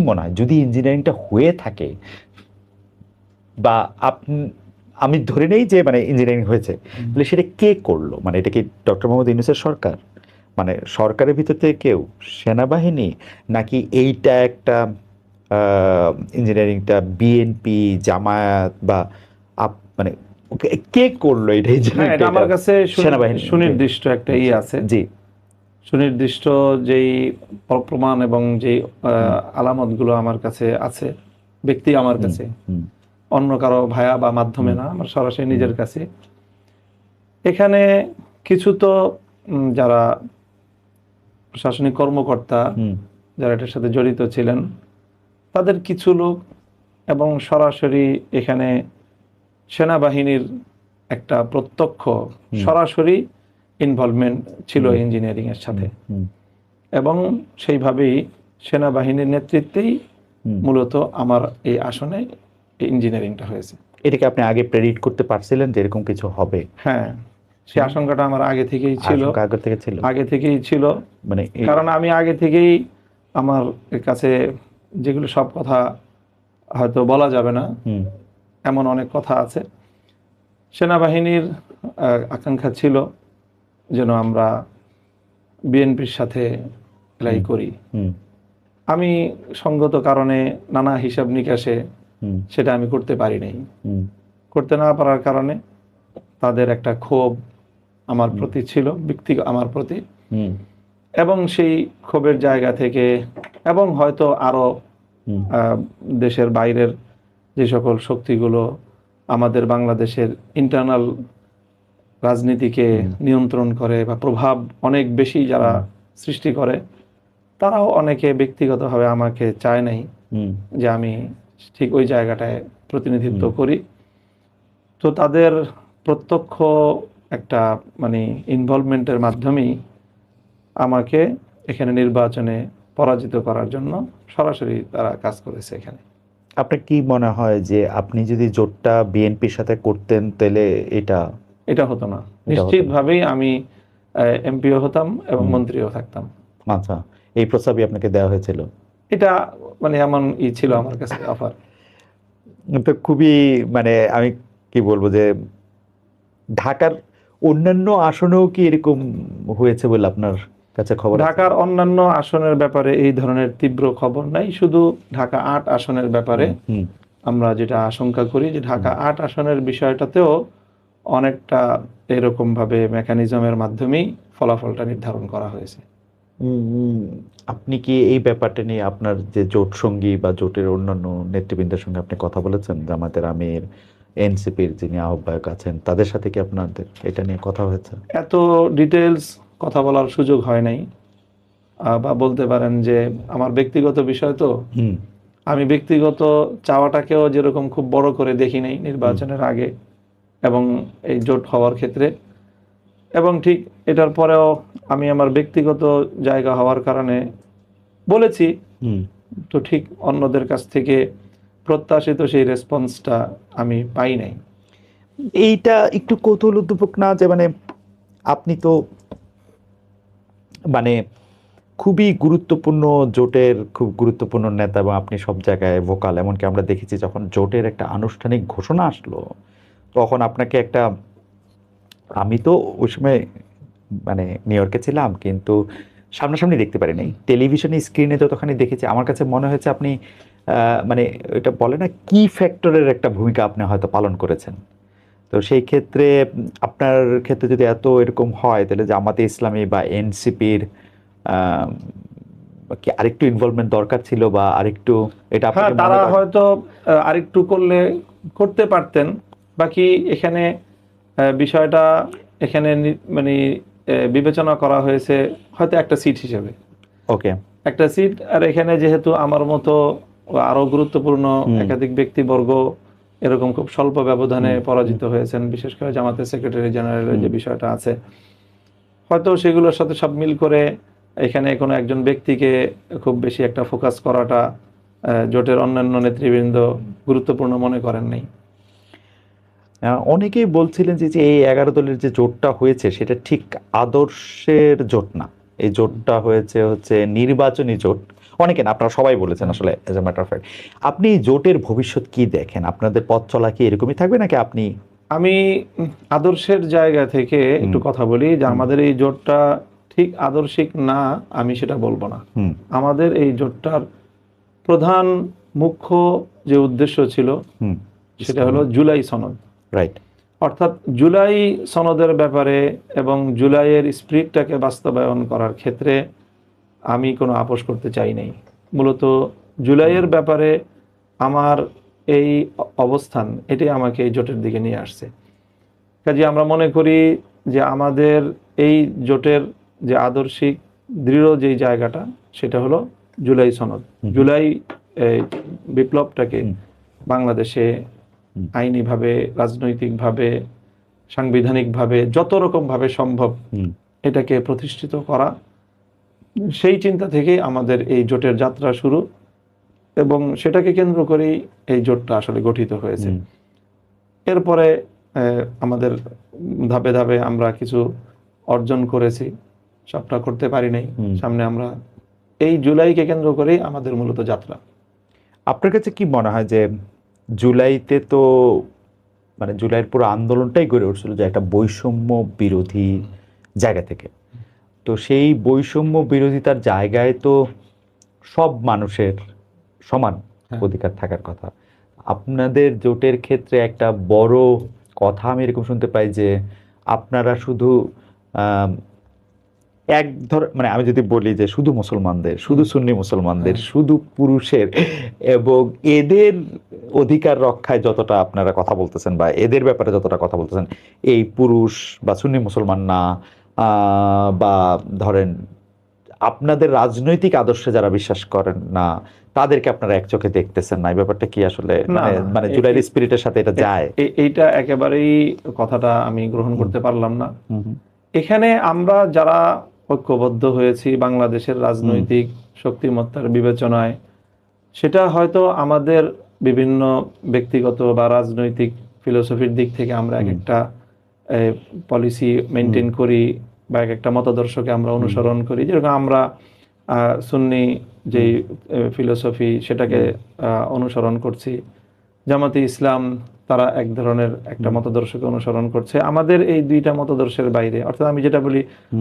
মনে হয় যদি ইঞ্জিনিয়ারিংটা হয়ে থাকে বা আমি ধরে নেই যে মানে ইঞ্জিনিয়ারিং হয়েছে, তাহলে সেটা কে করলো? মানে এটা কি ডক্টর মোহাম্মদ ইউনূসের সরকার, মানে সরকারের ভিতর থেকে কেউ, সেনাবাহিনী, নাকি এইটা একটা ইঞ্জিনিয়ারিংটা বিএনপি, জামায়াত বা মানে কে করলো এটা হ্যাঁ, ইঞ্জিনিয়ারিংটা? এটা এটা আমার কাছে সেনাবাহিনী? সুনির্দিষ্ট একটা আছে, জি। সুনির্দিষ্ট যেই প্রমাণ এবং যেই আলামতগুলো আমার কাছে আছে, ব্যক্তি আমার কাছে, অন্য কারো ভায়া বা মাধ্যমে না, আমার সরাসরি নিজের কাছে। এখানে কিছু তো যারা প্রশাসনিক কর্মকর্তা যারা এটার সাথে জড়িত ছিলেন, তাদের কিছু লোক, এবং সরাসরি এখানে সেনাবাহিনীর একটা প্রত্যক্ষ সরাসরি ইনভলভমেন্ট ছিল ইঞ্জিনিয়ারিং এর সাথে, এবং সেইভাবেই সেনাবাহিনীর নেতৃত্বেই মূলত আমার এই আসনে ইঞ্জিনিয়ারিংটা হয়েছে। এটাকে আপনি আগে প্রেডিক্ট করতে পারছিলেন যে এরকম কিছু হবে? হ্যাঁ, সেই আশঙ্কাটা আমার আগে থেকেই ছিল। আগে থেকেই ছিল, মানে কারণ আমি আগে থেকেই আমার কাছে যেগুলো সব কথা হয়তো বলা যাবে না, এমন অনেক কথা আছে। সেনাবাহিনীর আকাঙ্ক্ষা ছিল যেন আমরা বিএনপির সাথে এলাই করি। আমি সঙ্গত কারণে নানা হিসাব নিকাশে সেটা আমি করতে পারি নাই। করতে না পারার কারণে তাদের একটা ক্ষোভ আমার প্রতি ছিল, ব্যক্তিগত আমার প্রতি, এবং সেই ক্ষোভের জায়গা থেকে, এবং হয়তো আরো দেশের বাইরের যে সকল শক্তিগুলো আমাদের বাংলাদেশের ইন্টারনাল রাজনীতিকে নিয়ন্ত্রণ করে বা প্রভাব অনেক বেশি যারা সৃষ্টি করে, তারাও অনেকে ব্যক্তিগতভাবে আমাকে চায় নাই যে আমি ঠিক ওই জায়গাটায় প্রতিনিধিত্ব করি। তো তাদের প্রত্যক্ষ একটা মানে ইনভলভমেন্টের মাধ্যমেই আমাকে এখানে নির্বাচনে পরাজিত করার জন্য সরাসরি তারা কাজ করেছে এখানে। আপনার কি মনে হয় যে আপনি যদি জোটটা বিএনপির সাথে করতেন তাহলে এটা হতো না? নিশ্চিতভাবেই আমি এমপিও হতাম এবং মন্ত্রীও থাকতাম। আচ্ছা, এই প্রস্তাবই আপনাকে দেওয়া হয়েছিল? এটা মানে এমন ছিল আমার কাছে অফার। তো খুবই মানে আমি কি বলবো যে ঢাকার অন্যান্য আসনেও কি এরকম হয়েছে বলে আপনার কাছে খবর? ঢাকার অন্যান্য আসনের ব্যাপারে এই ধরনের তীব্র খবর নাই, শুধু ঢাকা ৮ আসনের ব্যাপারে আমরা যেটা আশঙ্কা করি যে ঢাকা ৮ আসনের বিষয়টাতেও অনেকটা এরকম ভাবে মেকানিজমের মাধ্যমেই ফলাফলটা নির্ধারণ করা হয়েছে। আপনি কি এই ব্যাপারটা নিয়ে আপনার যে জোট সঙ্গী বা জোটের অন্যান্য নেতৃবৃন্দের সঙ্গে আপনি কথা বলেছেন? জামায়াতের আমির, এনসিপির যিনি আহ্বায়ক আছেন, তাদের সাথে কি আপনাদের এটা নিয়ে কথা হয়েছে? এত ডিটেলস কথা বলার সুযোগ হয় নাই, বা বলতে পারেন যে আমার ব্যক্তিগত বিষয় তো, আমি ব্যক্তিগত চাওয়াটাকেও যেরকম খুব বড় করে দেখি নাই নির্বাচনের আগে এবং এই জোট হওয়ার ক্ষেত্রে, এবং ঠিক এটার পরেও আমি আমার ব্যক্তিগত জায়গা হওয়ার কারণে বলেছি, তো ঠিক অন্যদের কাছ থেকে প্রত্যাশিত সেই রেসপন্সটা আমি পাই নাই। এইটা একটু কৌতূহল উদ্দীপক না যে মানে আপনি তো মানে খুবই গুরুত্বপূর্ণ জোটের খুব গুরুত্বপূর্ণ নেতা এবং আপনি সব জায়গায় ভোকাল, এমনকি আমরা দেখেছি যখন জোটের একটা আনুষ্ঠানিক ঘোষণা আসলো তখন আপনাকে একটা, আমি তো ওই সময় মানে নিউ ইয়র্কে ছিলাম কিন্তু সামনাসামনি দেখতে পারি নাই, টেলিভিশনে স্ক্রিনে যতখানি দেখেছি আমার কাছে মনে হয়েছে আপনি মানে এটা বলে না কি ফ্যাক্টরের একটা ভূমিকা আপনি হয়তো পালন করেছেন। তো সেই ক্ষেত্রে আপনার ক্ষেত্রে যদি এত এরকম হয় তাহলে জামাতে ইসলামী বা এনসিপির কি আরেকটু ইনভলভমেন্ট দরকার ছিল বা আরেকটু এটা হ্যাঁ, তারা হয়তো আরেকটু করতে পারতেন। বাকি এখানে বিষয়টা এখানে মানে বিবেচনা করা হয়েছে হয়তো একটা সিট হিসেবে, ওকে একটা সিট। আর এখানে যেহেতু আমার মতো আরো গুরুত্বপূর্ণ একাধিক ব্যক্তিবর্গ এরকম খুব স্বল্প ব্যবধানে পরাজিত হয়েছেন, বিশেষ করে জামাতের সেক্রেটারি জেনারেলের যে বিষয়টা আছে, হয়তো সেগুলোর সাথে সব মিল করে এখানে কোনো একজন ব্যক্তিকে খুব বেশি একটা ফোকাস করাটা জোটের অন্যান্য নেতৃবৃন্দ গুরুত্বপূর্ণ মনে করেন নাই। অনেকেই বলছিলেন যে এই 11 দলের যে জোটটা হয়েছে সেটা ঠিক আদর্শের জোট না, এই জোটটা হচ্ছে নির্বাচনী জোট। অনেকে না, আপনারা সবাই বলেছেন আসলে as a matter of fact. আপনি জোটের ভবিষ্যৎ কি দেখেন? আপনাদের পথ চলা কি এরকমই থাকবে নাকি আপনি? আমি আদর্শের জায়গা থেকে একটু কথা বলি যে আমাদের এই জোটটা ঠিক আদর্শিক না, আমি সেটা বলবো না। আমাদের এই জোটটার প্রধান মুখ্য যে উদ্দেশ্য ছিল সেটা হলো জুলাই সনদ, রাইট। অর্থাৎ জুলাই সনদের ব্যাপারে এবং জুলাইয়ের স্পিরিটটাকে বাস্তবায়ন করার ক্ষেত্রে আমি কোনো আপোষ করতে চাই নাই। মূলত জুলাইয়ের ব্যাপারে আমার এই অবস্থান, এটাই আমাকে এই জোটের দিকে নিয়ে আসছে। কাজে আমরা মনে করি যে আমাদের এই জোটের যে আদর্শিক দৃঢ় যেই জায়গাটা সেটা হলো জুলাই সনদ। জুলাই বিপ্লবটাকে বাংলাদেশে আইনিভাবে, রাজনৈতিকভাবে, সাংবিধানিকভাবে, যত রকমভাবে সম্ভব এটাকে প্রতিষ্ঠিত করা, সেই চিন্তা থেকেই আমাদের এই জোটের যাত্রা শুরু এবং সেটাকে কেন্দ্র করেই এই জোটটা আসলে গঠিত হয়েছে। এরপরে আমাদের ধাপে ধাপে আমরা কিছু অর্জন করেছি, সবটা করতে পারি নাই। সামনে আমরা এই জুলাইকে কেন্দ্র করেই আমাদের মূলত যাত্রা। আপনার কাছে কি মনে হয় যে জুলাইতে তো মানে জুলাইয়ের পুরো আন্দোলনটাই গড়ে উঠছিল যে একটা বৈষম্য বিরোধী জায়গা থেকে, তো সেই বৈষম্য বিরোধিতার জায়গায় তো সব মানুষের সমান অধিকার থাকার কথা। আপনাদের জোটের ক্ষেত্রে একটা বড় কথা আমি এরকম শুনতে পাই যে আপনারা শুধু মানে আমি যদি বলি যে শুধু মুসলমানদের, শুধু সুন্নি মুসলমানদের, শুধু পুরুষের এবং এদের অধিকার রক্ষায় যতটা আপনারা কথা বলতেছেন বা এদের ব্যাপারে যতটা কথা বলতেছেন, এই পুরুষ বা সুন্নি মুসলমান না, বা ধরেন আপনাদের রাজনৈতিক আদর্শে যারা বিশ্বাস করেন না তাদেরকে আপনারা এক চোখে দেখতেছেন না, এই ব্যাপারটা কি আসলে মানে জুলাইয়ের স্পিরিটের সাথে এটা যায়? এইটা একেবারেই কথাটা আমি গ্রহণ করতে পারলাম না। এখানে আমরা যারা ঐক্যবদ্ধ হয়েছি বাংলাদেশের রাজনৈতিক শক্তিমত্তার বিবেচনায়, সেটা হয়তো আমাদের বিভিন্ন ব্যক্তিগত বা রাজনৈতিক ফিলোসফির দিক থেকে আমরা এক একটা পলিসি মেনটেন করি বা এক একটা মতাদর্শকে আমরা অনুসরণ করি। যেরকম আমরা সুন্নি যেই ফিলোসফি সেটাকে অনুসরণ করছি, জামাতে ইসলাম তারা এক ধরনের একটা মতাদর্শকে অনুসরণ করছে। আমাদের এই দুইটা মতাদর্শের বাইরে, অর্থাৎ আমি যেটা বলি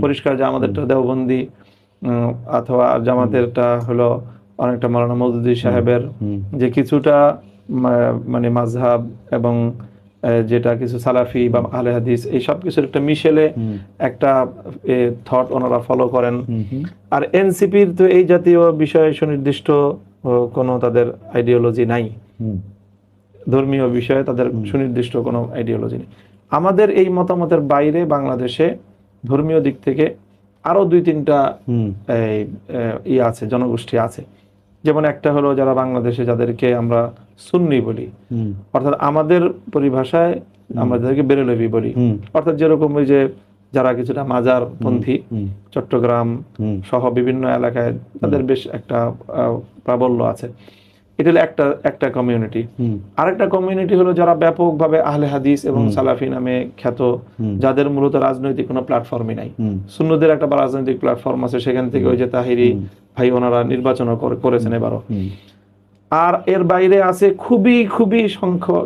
পরিষ্কার যে আমাদেরটা দেওবন্দি অথবা জামাতেরটা হলো অনেকটা মাওলানা মওদুদী সাহেবের যে কিছুটা মানে মাযহাব এবং যেটা কিছু সালাফি বা আহলে হাদিস, এই সব কিছুর একটা মিশেলে একটা থট ওনারা ফলো করেন। আর এনসিপির তো এই জাতীয় বিষয়ে সুনির্দিষ্ট কোনো তাদের আইডিওলজি নাই, ধর্মীয় বিষয়ে তাদের সুনির্দিষ্ট কোনো আইডিওলজি নেই। আমাদের এই মতামতের বাইরে বাংলাদেশে ধর্মীয় দিক থেকে আরো 2-3টা আছে, জনগোষ্ঠী আছে। যেমন একটা হলো যারা বাংলাদেশে যাদেরকে আমরা সুন্নি বলি, অর্থাৎ আমাদের পরিভাষায় আমরা যাদেরকে বেরেলভি বলি, অর্থাৎ যেরকম ওই যে যারা কিছুটা মাজার পন্থী, চট্টগ্রাম সহ বিভিন্ন এলাকায় তাদের বেশ একটা প্রাবল্য আছে। এটা হলো একটা কমিউনিটি। আরেকটা কমিউনিটি হলো যারা ব্যাপকভাবে আহলে হাদিস এবং সালাফি নামে খ্যাত, যাদের মূলত রাজনৈতিক কোনো প্ল্যাটফর্মই নাই। সুন্নদের একটা রাজনৈতিক প্ল্যাটফর্ম আছে, সেখান থেকে ওই যে তাহিরি ভাই ওনারা নির্বাচন করেছেন এবারও। আর এর বাইরে আছে খুবই খুবই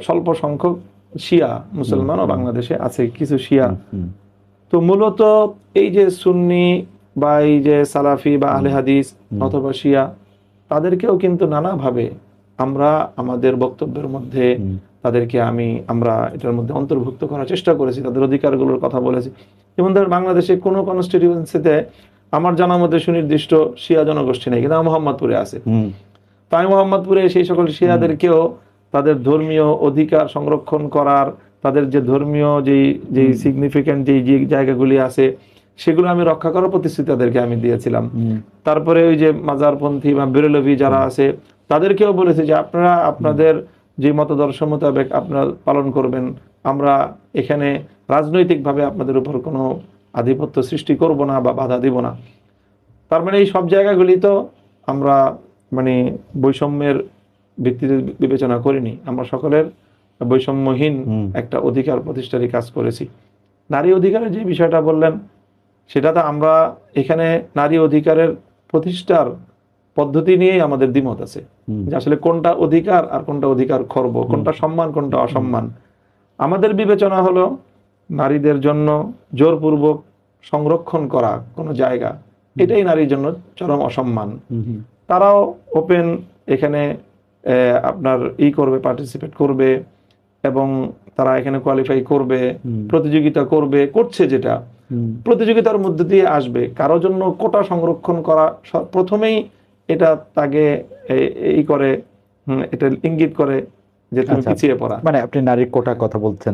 স্বল্প সংখ্যক শিয়া মুসলমানও বাংলাদেশে আছে, কিছু শিয়া। তো মূলত এই যে সুন্নি বা এই যে সালাফি বা আহলে হাদিস অথবা শিয়া, তাদেরকেও কিন্তু নানাভাবে আমরা আমাদের বক্তব্যের মধ্যে তাদেরকে আমরা এটার মধ্যে অন্তর্ভুক্ত করার চেষ্টা করেছি, তাদের অধিকারগুলোর কথা বলেছি। যেমন ধর বাংলাদেশে কোনো কনস্টিটিউয়েন্সিতে আমার জানা মধ্যে সুনির্দিষ্ট শিয়া জনগোষ্ঠী নেই, কিন্তু মোহাম্মদপুরে আছে। তাই মোহাম্মদপুরে সেই সকল শিয়াদেরকেও তাদের ধর্মীয় অধিকার সংরক্ষণ করার, তাদের যে ধর্মীয় যেই সিগনিফিক্যান্ট যেই জায়গাগুলি আছে সেগুলো আমি রক্ষা করার প্রতিশ্রুতি তাদেরকে আমি দিয়েছিলাম। তারপরে ওই যে মাজারপন্থী বা বেরেলভি যারা আছে তাদেরকেও বলেছি যে আপনারা আপনাদের যে মতদর্শ মোতাবেক আপনারা পালন করবেন, আমরা এখানে রাজনৈতিকভাবে আপনাদের উপর কোনো আধিপত্য সৃষ্টি করব না বা বাধা দিব না। তার মানে এই সব জায়গাগুলি তো আমরা মানে বৈষম্যের ভিত্তিতে বিবেচনা করিনি, আমরা সকলের বৈষম্যহীন একটা অধিকার প্রতিষ্ঠারই কাজ করেছি। নারী অধিকারের যে বিষয়টা বললেন, সেটা তো আমরা এখানে নারী অধিকারের প্রতিষ্ঠার পদ্ধতি নিয়েই আমাদের দ্বিমত আছে, যে আসলে কোনটা অধিকার আর কোনটা অধিকার খর্ব, কোনটা সম্মান কোনটা অসম্মান। আমাদের বিবেচনা হলো নারীদের জন্য জোরপূর্বক সংরক্ষণ করা কোনো জায়গা, এটাই নারীর জন্য চরম অসম্মান। তারাও ওপেন এখানে আপনার করবে, পার্টিসিপেট করবে এবং তারা এখানে কোয়ালিফাই করবে, প্রতিযোগিতা করবে, করছে, যেটা প্রতিযোগিতার মধ্যে দিয়ে আসবে। কারোর জন্য কোটা সংরক্ষণ করা প্রথমেই এটা তাকে করে, এটা ইঙ্গিত করে যে তুমি পিছিয়ে পড়া। মানে আপনি নারীর কোটার কথা বলছেন।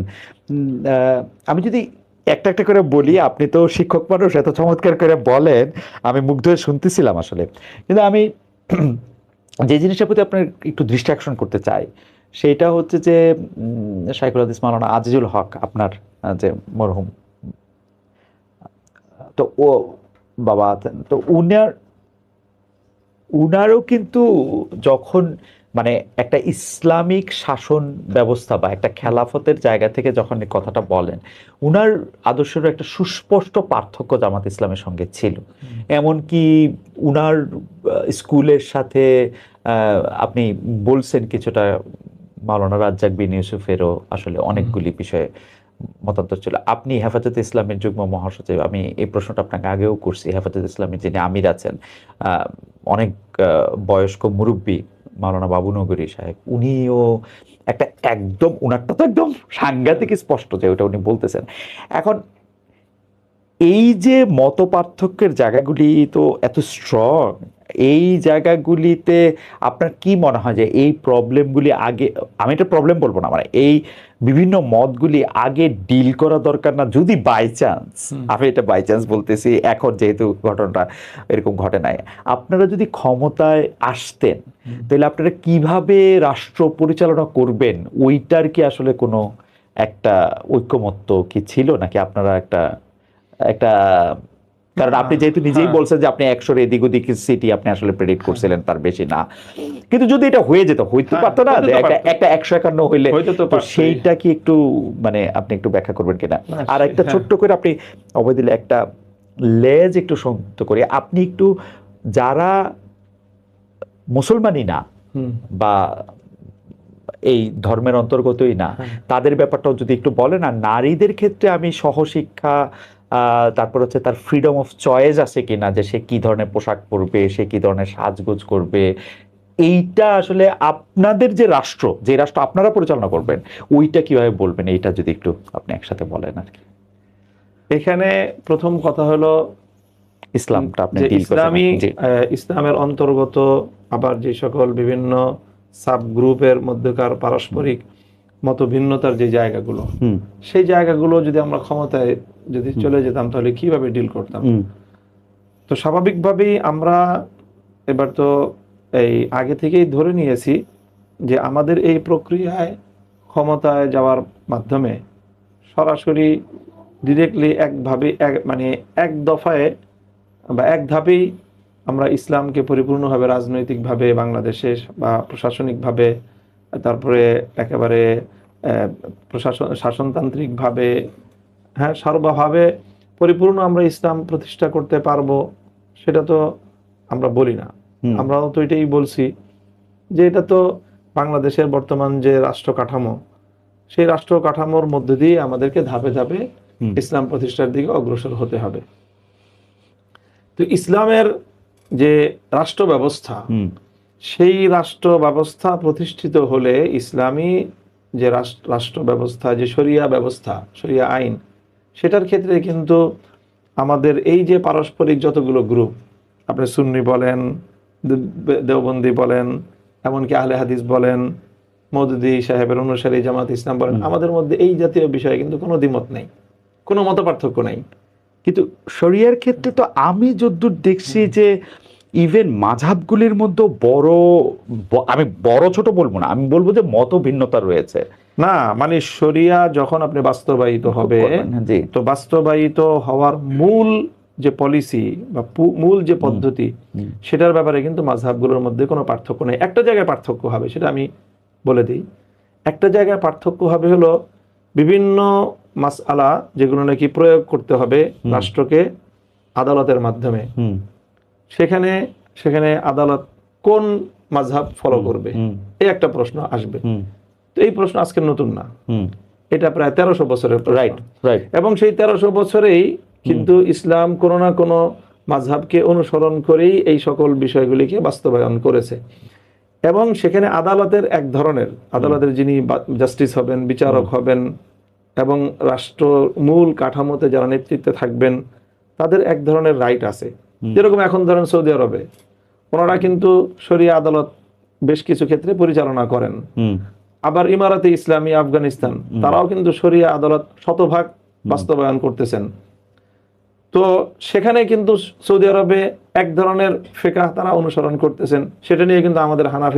আমি যদি একটা একটা করে বলি, আপনি তো শিক্ষক মানুষ, এত চমৎকার করে বলেন, আমি মুগ্ধ হয়ে শুনতেছিলাম আসলে। কিন্তু আমি যে জিনিসটার প্রতি আপনার একটু দৃষ্টি আকর্ষণ করতে চাই, সেটা হচ্ছে যে শাইখুল হাদিস মাওলানা আজিজুল হক, আপনার যে মরহুম, তো ও বাবা, তো উনারও কিন্তু যখন মানে একটা ইসলামিক শাসন ব্যবস্থা বা একটা খেলাফতের জায়গা থেকে যখন এই কথাটা বলেন, উনার আদর্শের একটা সুস্পষ্ট পার্থক্য জামাত ইসলামের সঙ্গে ছিল। এমনকি উনার স্কুলের সাথে আপনি বলছেন কিছুটা মাওলানা রাজ্জাক বিন ইউসুফেরও আসলে অনেকগুলি বিষয়ে মতান্তর ছিল। আপনি হেফাজতে ইসলামের যুগ্ম মহাসচিব, আমি এই প্রশ্নটা আপনাকে আগেও করছি। হেফাজতে ইসলামের যিনি আমির আছেন, অনেক বয়স্ক মুরব্বী মাওলানা বাবু নগরী সাহেব, উনিও একটা একদম, উনারটা তো একদম সাংঘাতিক স্পষ্ট যে ওটা উনি বলতেছেন। এখন এই যে মত পার্থক্যের জায়গাগুলি তো এত স্ট্রং, এই জায়গাগুলিতে আপনার কি মনে হয় যে এই প্রবলেমগুলি আগে, আমি এটা প্রবলেম বলবো না, মানে এই বিভিন্ন মতগুলি আগে ডিল করা দরকার না? যদি বাই চান্স, আমি এটা বাই চান্স বলতেছি, এখন যেহেতু ঘটনাটা এরকম ঘটে নাই, আপনারা যদি ক্ষমতায় আসতেন, তাহলে আপনারা কিভাবে রাষ্ট্র পরিচালনা করবেন, ওইটার কি আসলে কোনো একটা ঐক্যমত্য কি ছিল নাকি আপনারা একটা, কারণ আপনি যেহেতু নিজেই বলছেন যে আপনি 100 এদিক ওদিক সিটি আপনি আসলে প্রেডিক্ট করছিলেন, তার বেশি না, কিন্তু যদি এটা হয়ে যেত, হইতে পারতো না একটা 151 হইলে, তো সেইটা কি একটু মানে আপনি একটু ব্যাখ্যা করবেন কিনা? আর একটা ছোট্ট করে আপনি অবৈ দিলে একটা লেজ একটু সংযুক্ত করে আপনি একটু, যারা মুসলমানই না বা এই ধর্মের অন্তর্গতই না, তাদের ব্যাপারটাও যদি একটু বলেন। আর নারীদের ক্ষেত্রে আমি সহশিক্ষা, তারপর হচ্ছে তার ফ্রিডম অফ চয়েস আছে কিনা, যে সে কি ধরনের পোশাক পরবে, সে কি ধরনের সাজগোজ করবে, এইটা আসলে আপনাদের যে রাষ্ট্র, যে রাষ্ট্র আপনারা পরিচালনা করবেন, ওইটা কিভাবে বলবেন, এইটা যদি একটু আপনি একসাথে বলেন আর কি। এখানে প্রথম কথা হলো ইসলামটা আপনি ইসলামের অন্তর্গত আবার যে সকল বিভিন্ন সাব গ্রুপের মধ্যকার পারস্পরিক মত ভিন্নতার যে জায়গাগুলো, সেই জায়গাগুলো যদি আমরা ক্ষমতায় যদি চলে যেতাম, তাহলে কিভাবে ডিল করতাম? তো স্বাভাবিকভাবেই আমরা এবার তো এই আগে থেকেই ধরে নিয়েছি যে আমাদের এই প্রক্রিয়ায় ক্ষমতায় যাওয়ার মাধ্যমে সরাসরি ডিরেক্টলি একভাবে মানে এক দফায় বা এক ধাপেই আমরা ইসলামকে পরিপূর্ণভাবে রাজনৈতিকভাবে বাংলাদেশে বা প্রশাসনিকভাবে, তারপরে একেবারে শাসনতান্ত্রিকভাবে, হ্যাঁ, সর্বভাবে পরিপূর্ণ আমরা ইসলাম প্রতিষ্ঠা করতে পারবো, সেটা তো আমরা বলি না। আমরাও তো এটাই বলছি যে এটা তো বাংলাদেশের বর্তমান যে রাষ্ট্র কাঠামো, সেই রাষ্ট্র কাঠামোর মধ্যে দিয়ে আমাদেরকে ধাপে ধাপে ইসলাম প্রতিষ্ঠার দিকে অগ্রসর হতে হবে। তো ইসলামের যে রাষ্ট্র ব্যবস্থা, সেই রাষ্ট্র ব্যবস্থা প্রতিষ্ঠিত হলে ইসলামী যে রাষ্ট্র ব্যবস্থা, যে শরিয়া ব্যবস্থা, শরিয়া আইন, সেটার ক্ষেত্রে কিন্তু আমাদের এই যে পারস্পরিক যতগুলো গ্রুপ, আপনি সুন্নি বলেন, দেওবন্দি বলেন, এমনকি আহলে হাদিস বলেন, মওদুদি সাহেবের অনুসারী জামাত ইসলাম বলেন, আমাদের মধ্যে এই জাতীয় বিষয়ে কিন্তু কোনো দ্বিমত নেই, কোনো মত পার্থক্য নাই। কিন্তু শরিয়ার ক্ষেত্রে তো আমি যদ্দূর দেখছি যে ইভেন মাযহাবগুলির মধ্যে আমি বড় ছোট বলবো না, আমি বলবো যে মত ভিন্নতা রয়েছে। না, মানে শরিয়া যখন আপনি বাস্তবায়িত হবে, তো বাস্তবায়িত হওয়ার মূল যে পলিসি বা মূল যে পদ্ধতি, সেটার ব্যাপারে কিন্তু মাযহাবগুলোর মধ্যে কোনো পার্থক্য নেই। একটা জায়গায় পার্থক্য হবে, সেটা আমি বলে দিই। একটা জায়গায় পার্থক্য হবে হলো বিভিন্ন মাসআলা যেগুলো নাকি প্রয়োগ করতে হবে রাষ্ট্রকে আদালতের মাধ্যমে, সেখানে আদালত কোন মাযহাব ফলো করবে, এই একটা প্রশ্ন আসবে। তো এই প্রশ্ন আজকে নতুন না, এটা প্রায় 1300 বছরের রাইট রাইট। এবং সেই 1300 বছরেই কিন্তু ইসলাম কোনো না কোনো মাযহাবকে অনুসরণ করেই এই সকল বিষয়গুলিকে বাস্তবায়ন করেছে। এবং সেখানে আদালতের এক ধরনের, আদালতের যিনি জাস্টিস হবেন, বিচারক হবেন, এবং রাষ্ট্র মূল কাঠামোতে যারা নেতৃত্বে থাকবেন, তাদের এক ধরনের রাইট আছে। যেরকম এখন ধরেন সৌদি আরবে ওনারা কিন্তু শরিয়া আদালত বেশ কিছু ক্ষেত্রে পরিচালনা করেন। আবার ইমারাতে ইসলামী আফগানিস্তান, তারাও কিন্তু শরিয়া আদালত শতভাগ বাস্তবায়ন করতেছেন। তো সেখানে কিন্তু সৌদি আরবে এক ধরনের ফিকহ তারা অনুসরণ করতেছেন, সেটা নিয়ে কিন্তু আমাদের হানাফি